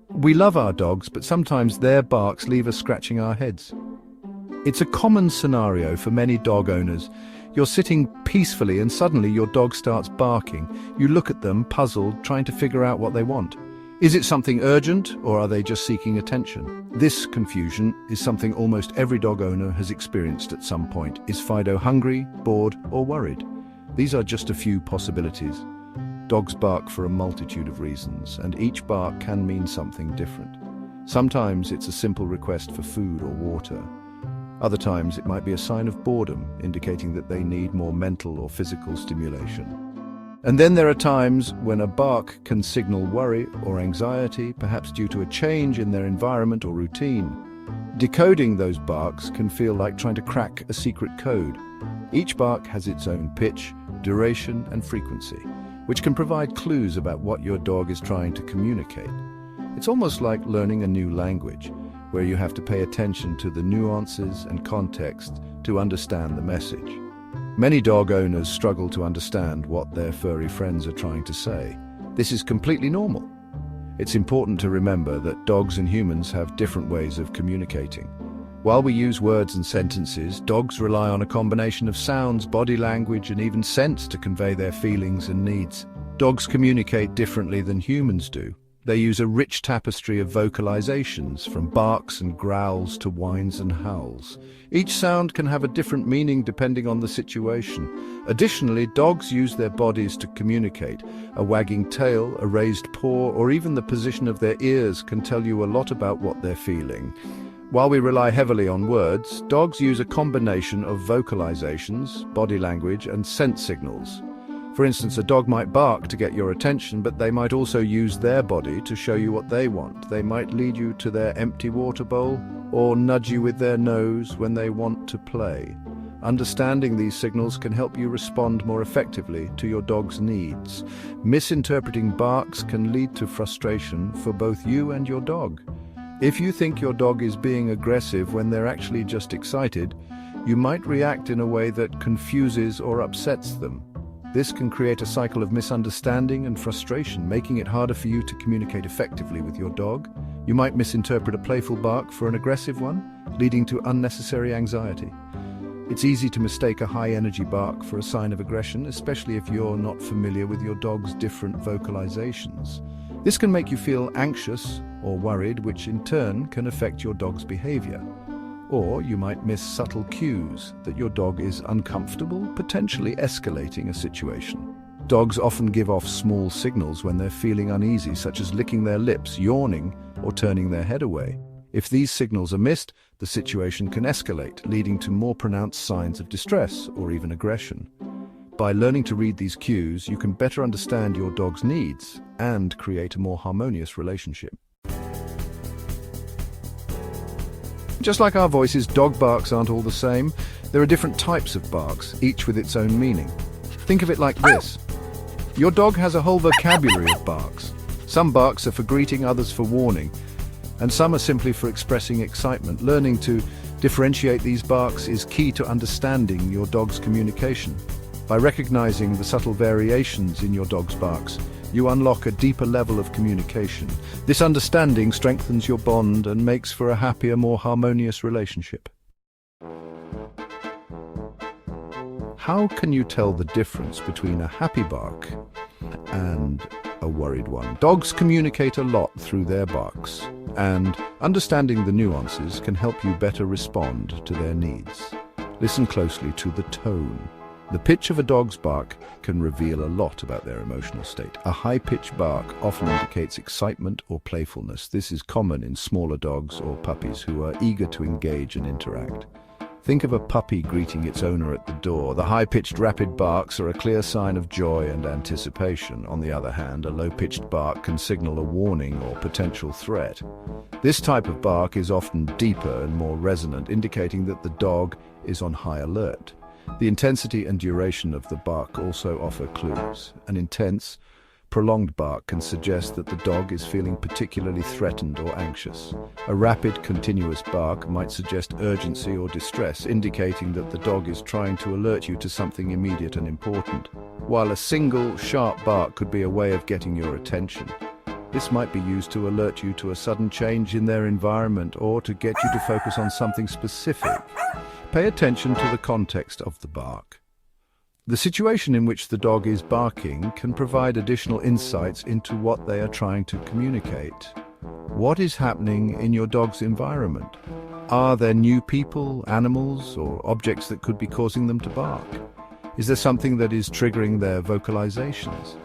We love our dogs, but sometimes their barks leave us scratching our heads. It's a common scenario for many dog owners. You're sitting peacefully and suddenly your dog starts barking. You look at them, puzzled, trying to figure out what they want. Is it something urgent, or are they just seeking attention? This confusion is something almost every dog owner has experienced at some point. Is Fido hungry, bored, or worried? These are just a few possibilities. Dogs bark for a multitude of reasons, and each bark can mean something different. Sometimes it's a simple request for food or water. Other times it might be a sign of boredom, indicating that they need more mental or physical stimulation. And then there are times when a bark can signal worry or anxiety, perhaps due to a change in their environment or routine. Decoding those barks can feel like trying to crack a secret code. Each bark has its own pitch, duration, and frequency, which can provide clues about what your dog is trying to communicate. It's almost like learning a new language, where you have to pay attention to the nuances and context to understand the message. Many dog owners struggle to understand what their furry friends are trying to say. This is completely normal. It's important to remember that dogs and humans have different ways of communicating. While we use words and sentences, dogs rely on a combination of sounds, body language, and even scent to convey their feelings and needs. Dogs communicate differently than humans do. They use a rich tapestry of vocalizations, from barks and growls to whines and howls. Each sound can have a different meaning depending on the situation. Additionally, dogs use their bodies to communicate. A wagging tail, a raised paw, or even the position of their ears can tell you a lot about what they're feeling. While we rely heavily on words, dogs use a combination of vocalizations, body language, and scent signals. For instance, a dog might bark to get your attention, but they might also use their body to show you what they want. They might lead you to their empty water bowl or nudge you with their nose when they want to play. Understanding these signals can help you respond more effectively to your dog's needs. Misinterpreting barks can lead to frustration for both you and your dog. If you think your dog is being aggressive when they're actually just excited, you might react in a way that confuses or upsets them. This can create a cycle of misunderstanding and frustration, making it harder for you to communicate effectively with your dog. You might misinterpret a playful bark for an aggressive one, leading to unnecessary anxiety. It's easy to mistake a high-energy bark for a sign of aggression, especially if you're not familiar with your dog's different vocalizations. This can make you feel anxious or worried, which in turn can affect your dog's behavior. Or you might miss subtle cues that your dog is uncomfortable, potentially escalating a situation. Dogs often give off small signals when they're feeling uneasy, such as licking their lips, yawning, or turning their head away. If these signals are missed, the situation can escalate, leading to more pronounced signs of distress or even aggression. By learning to read these cues, you can better understand your dog's needs and create a more harmonious relationship. Just like our voices, dog barks aren't all the same. There are different types of barks, each with its own meaning. Think of it like this. Your dog has a whole vocabulary of barks. Some barks are for greeting, others for warning, and some are simply for expressing excitement. Learning to differentiate these barks is key to understanding your dog's communication. By recognizing the subtle variations in your dog's barks, you unlock a deeper level of communication. This understanding strengthens your bond and makes for a happier, more harmonious relationship. How can you tell the difference between a happy bark and a worried one? Dogs communicate a lot through their barks, and understanding the nuances can help you better respond to their needs. Listen closely to the tone. The pitch of a dog's bark can reveal a lot about their emotional state. A high-pitched bark often indicates excitement or playfulness. This is common in smaller dogs or puppies who are eager to engage and interact. Think of a puppy greeting its owner at the door. The high-pitched rapid barks are a clear sign of joy and anticipation. On the other hand, a low-pitched bark can signal a warning or potential threat. This type of bark is often deeper and more resonant, indicating that the dog is on high alert. The intensity and duration of the bark also offer clues. An intense, prolonged bark can suggest that the dog is feeling particularly threatened or anxious. A rapid, continuous bark might suggest urgency or distress, indicating that the dog is trying to alert you to something immediate and important. While a single, sharp bark could be a way of getting your attention, this might be used to alert you to a sudden change in their environment or to get you to focus on something specific. Pay attention to the context of the bark. The situation in which the dog is barking can provide additional insights into what they are trying to communicate. What is happening in your dog's environment? Are there new people, animals, or objects that could be causing them to bark? Is there something that is triggering their vocalizations?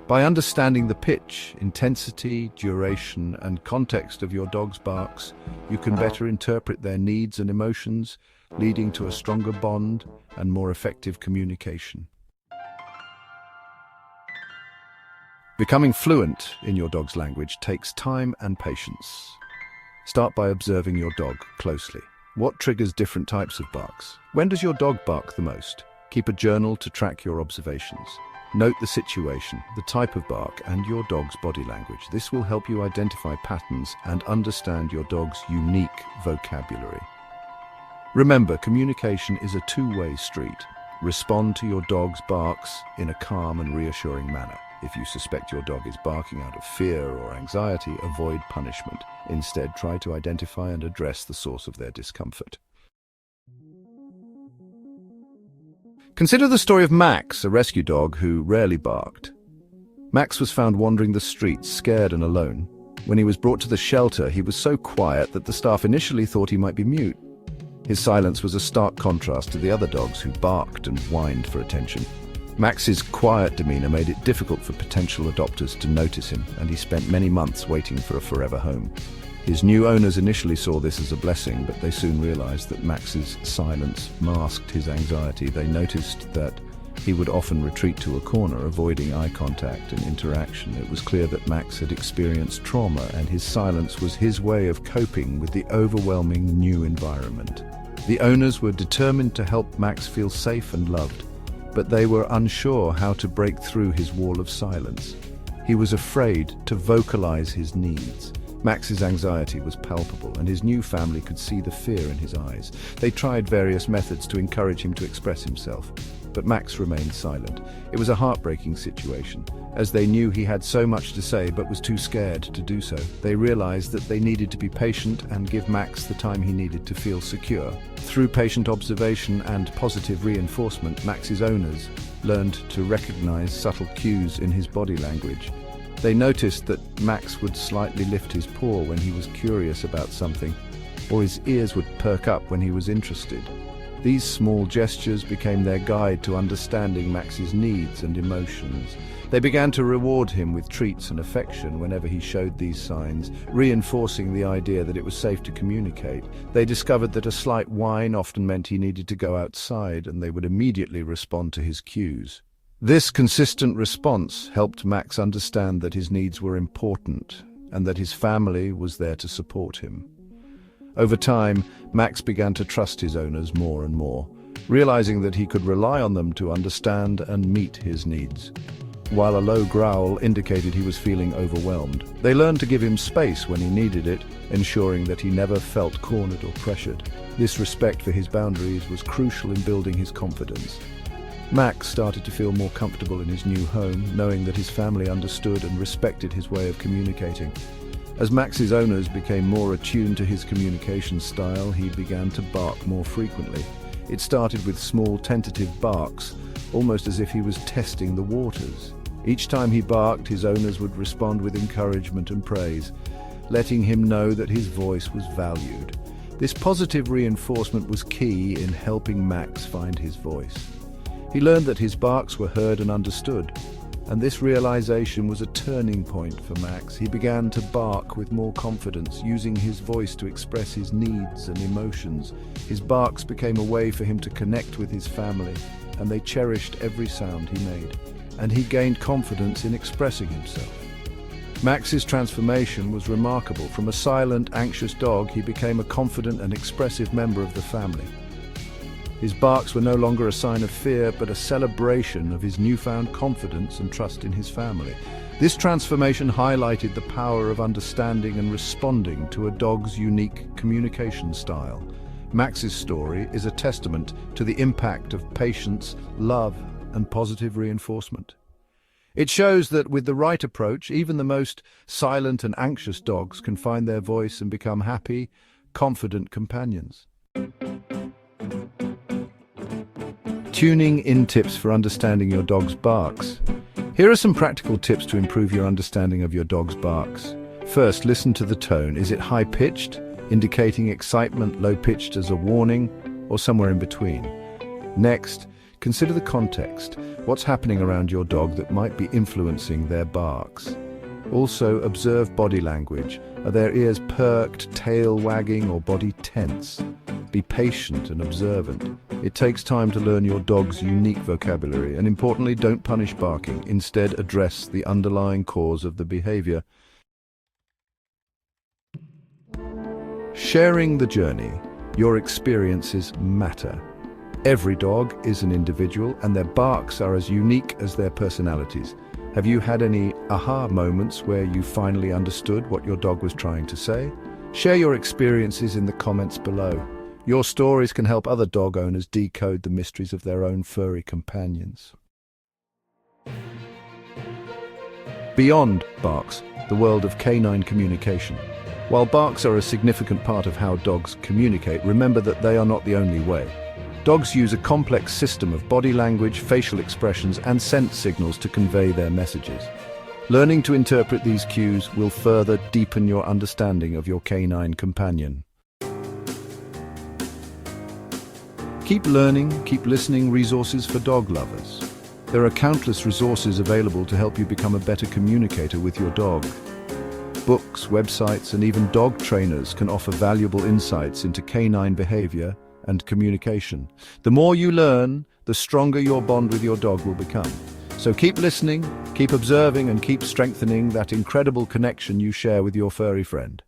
By understanding the pitch, intensity, duration, and context of your dog's barks, you can better interpret their needs and emotions, leading to a stronger bond and more effective communication. Becoming fluent in your dog's language takes time and patience. Start by observing your dog closely. What triggers different types of barks? When does your dog bark the most? Keep a journal to track your observations. Note the situation, the type of bark, and your dog's body language. This will help you identify patterns and understand your dog's unique vocabulary. Remember, communication is a two-way street. Respond to your dog's barks in a calm and reassuring manner. If you suspect your dog is barking out of fear or anxiety, avoid punishment. Instead, try to identify and address the source of their discomfort. Consider the story of Max, a rescue dog who rarely barked. Max was found wandering the streets, scared and alone. When he was brought to the shelter, he was so quiet that the staff initially thought he might be mute. His silence was a stark contrast to the other dogs who barked and whined for attention. Max's quiet demeanor made it difficult for potential adopters to notice him, and he spent many months waiting for a forever home. His new owners initially saw this as a blessing, but they soon realized that Max's silence masked his anxiety. They noticed that he would often retreat to a corner, avoiding eye contact and interaction. It was clear that Max had experienced trauma, and his silence was his way of coping with the overwhelming new environment. The owners were determined to help Max feel safe and loved, but they were unsure how to break through his wall of silence. He was afraid to vocalize his needs. Max's anxiety was palpable, and his new family could see the fear in his eyes. They tried various methods to encourage him to express himself, but Max remained silent. It was a heartbreaking situation, as they knew he had so much to say but was too scared to do so. They realized that they needed to be patient and give Max the time he needed to feel secure. Through patient observation and positive reinforcement, Max's owners learned to recognize subtle cues in his body language. They noticed that Max would slightly lift his paw when he was curious about something, or his ears would perk up when he was interested. These small gestures became their guide to understanding Max's needs and emotions. They began to reward him with treats and affection whenever he showed these signs, reinforcing the idea that it was safe to communicate. They discovered that a slight whine often meant he needed to go outside, and they would immediately respond to his cues. This consistent response helped Max understand that his needs were important and that his family was there to support him. Over time, Max began to trust his owners more and more, realizing that he could rely on them to understand and meet his needs. While a low growl indicated he was feeling overwhelmed, they learned to give him space when he needed it, ensuring that he never felt cornered or pressured. This respect for his boundaries was crucial in building his confidence. Max started to feel more comfortable in his new home, knowing that his family understood and respected his way of communicating. As Max's owners became more attuned to his communication style, he began to bark more frequently. It started with small, tentative barks, almost as if he was testing the waters. Each time he barked, his owners would respond with encouragement and praise, letting him know that his voice was valued. This positive reinforcement was key in helping Max find his voice. He learned that his barks were heard and understood, and this realization was a turning point for Max. He began to bark with more confidence, using his voice to express his needs and emotions. His barks became a way for him to connect with his family, and they cherished every sound he made, and he gained confidence in expressing himself. Max's transformation was remarkable. From a silent, anxious dog, he became a confident and expressive member of the family. His barks were no longer a sign of fear, but a celebration of his newfound confidence and trust in his family. This transformation highlighted the power of understanding and responding to a dog's unique communication style. Max's story is a testament to the impact of patience, love, and positive reinforcement. It shows that with the right approach, even the most silent and anxious dogs can find their voice and become happy, confident companions. Tuning in tips for understanding your dog's barks. Here are some practical tips to improve your understanding of your dog's barks. First, listen to the tone. Is it high-pitched, indicating excitement, low-pitched as a warning, or somewhere in between? Next, consider the context. What's happening around your dog that might be influencing their barks? Also, observe body language. Are their ears perked, tail wagging, or body tense? Be patient and observant. It takes time to learn your dog's unique vocabulary, and importantly, don't punish barking. Instead, address the underlying cause of the behavior. Sharing the journey. Your experiences matter. Every dog is an individual, and their barks are as unique as their personalities. Have you had any aha moments where you finally understood what your dog was trying to say? Share your experiences in the comments below. Your stories can help other dog owners decode the mysteries of their own furry companions. Beyond barks, the world of canine communication. While barks are a significant part of how dogs communicate, remember that they are not the only way. Dogs use a complex system of body language, facial expressions, and scent signals to convey their messages. Learning to interpret these cues will further deepen your understanding of your canine companion. Keep learning, keep listening. Resources for dog lovers. There are countless resources available to help you become a better communicator with your dog. Books, websites, and even dog trainers can offer valuable insights into canine behavior and communication. The more you learn, the stronger your bond with your dog will become. So keep listening, keep observing, and keep strengthening that incredible connection you share with your furry friend.